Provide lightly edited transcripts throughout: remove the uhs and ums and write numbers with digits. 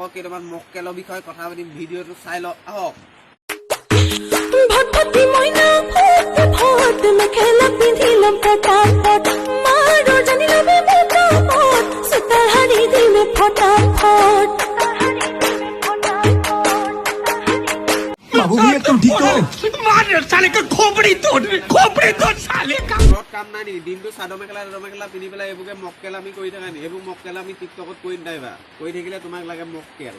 লগত কেইটামান মক্কেলৰ বিষয়ে কথা পাতিম ভিডিঅ'টো চাই লওক আহক ভটভটি মইনা ভট মেখেলা পিন্ধিলাম পটাপট মাৰো জানিলামে পটাপট সুতাৰ হাৰি দিলে ফটাফট बाबू भी एकदम ठीक हो मार साले का खोपड़ी तोड़ साले का ঘৰত কাম নাই নেকি দিনটো চাদৰ মেখেলা পিন্ধি পেলাই এইবোৰকে মক্কেল আমি কৰি থাকা নি এইবোৰ মক্কেল আমি টিকটকত কৰি নাইবা কৰি থাকিলে তোমাক লাগে মক্কেল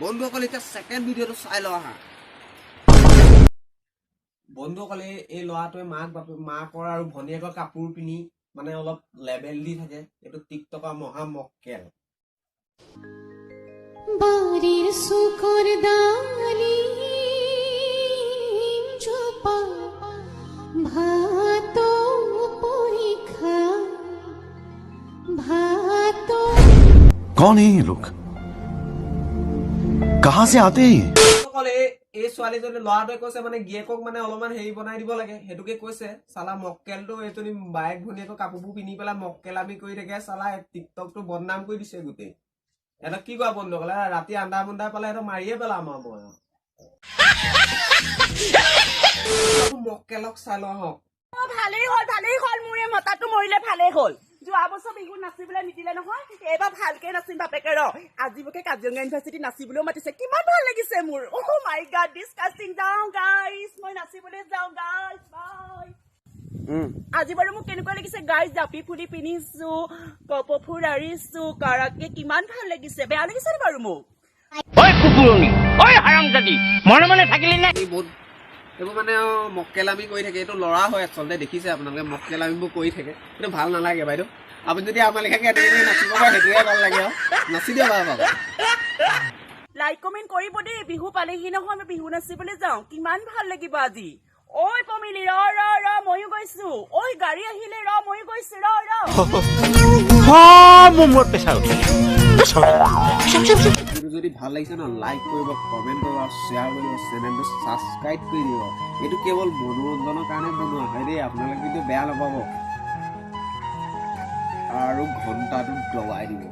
বন্ধুসকল এতিয়া সেকেন্ড ভিডিঅ'টো চাই লওঁ আহা বন্ধুসকলে এই ল'ৰাটোৱে মাকৰ আৰু ভনীয়েকৰ কাপোৰ পিন্ধি মানে অলপ লেবেল দি থাকে এইটো টিকটকৰ মহা মক্কেল বাড়ির শুকর দালি চোপা ভাত পরীক্ষা ভাত कौन है ये लोग कहां से आते हैं সকলে এই ছোৱালীজনী ল'ৰাটোৱে কৈছে মানে গিয়েকক মানে অলপমান হেৰি বনাই দিব লাগে সেইটোকে কৈছে চালা মক্কেলটো এইজনী বাইক ভনীয়েকৰ কাপোৰবোৰ পিন্ধি পেলাই মক্কেলামি কৰি থাকে চালা টিকটকটো বদনাম কৰি দিছে গোটেই এটা কি কোৱা বন্ধুসকলে ৰাতি আন্দা মুন্দা পালে এটা মাৰিয়ে পেলাম আৰু মই মক্কেলক চাই লওঁ আহক ভালেই হ'ল মোৰে মতাটো মৰিলে ভালেই হ'ল যোৱা বছৰ বিহু নাচিবলৈ নিদিলে নহয় এইবাৰ ভালকে নাচিম বাপেকে ৰ আজিবোকে কাজিৰঙা ইউনিভাৰ্চিটি নাচিবলৈও মাতিছে কিমান ভাল লাগিছে মোৰ অহ মাই গড ডিসকাস্টিং যাওঁ গাইজ মই নাচিবলৈ যাওঁ গাইজ বাই আজি বাৰু মোক কেনেকুৱা লাগিছে গাইজ জাপি ফুলি পিন্ধিছো কপফুৰ আৰিছো কাৰাকে কিমান ভাল লাগিছে বেয়া লাগিছে নে বাৰু মোক ওই কুকুৰনি ওই হাৰামজাদি মনে মনে থাকিলি না এইবোৰ মানে মক্কেলামি কৰি থাকে এইটো ল'ৰা হয় আচলতে দেখিছে আপোনালোকে মক্কেলামিবোৰ কৰি থাকে এইটো ভাল নালাগে বাইদেউ আপুনি যদি আমাৰ লেখাকে এনেকৈ নাচিব পাৰে সেইটোৱে ভাল লাগে আৰু নাচি দিয়া বাৰু লাইক কমেন্ট কৰিব দেই বিহু পালেহি নহয় আমি বিহু নাচিবলৈ যাওঁ কিমান ভাল লাগিব আজি ঐ পমিলি ৰ ময়ো গৈছো ঐ গাড়ী আহিলে ৰ ময়ো গৈছো ৰ মোৰ প্ৰেসাৰ যদি ভাল লাগিছে ন লাইক কৰিব কমেণ্ট কৰিব শ্বেয়াৰ কৰিব চেনেলটো ছাবস্ক্ৰাইব কৰি দিব এইটো কেৱল মনোৰঞ্জনৰ কাৰণে বনোৱা হয় দেই আপোনালোকে কিন্তু বেয়া নাপাব আৰু ঘণ্টাটো দবাই দিব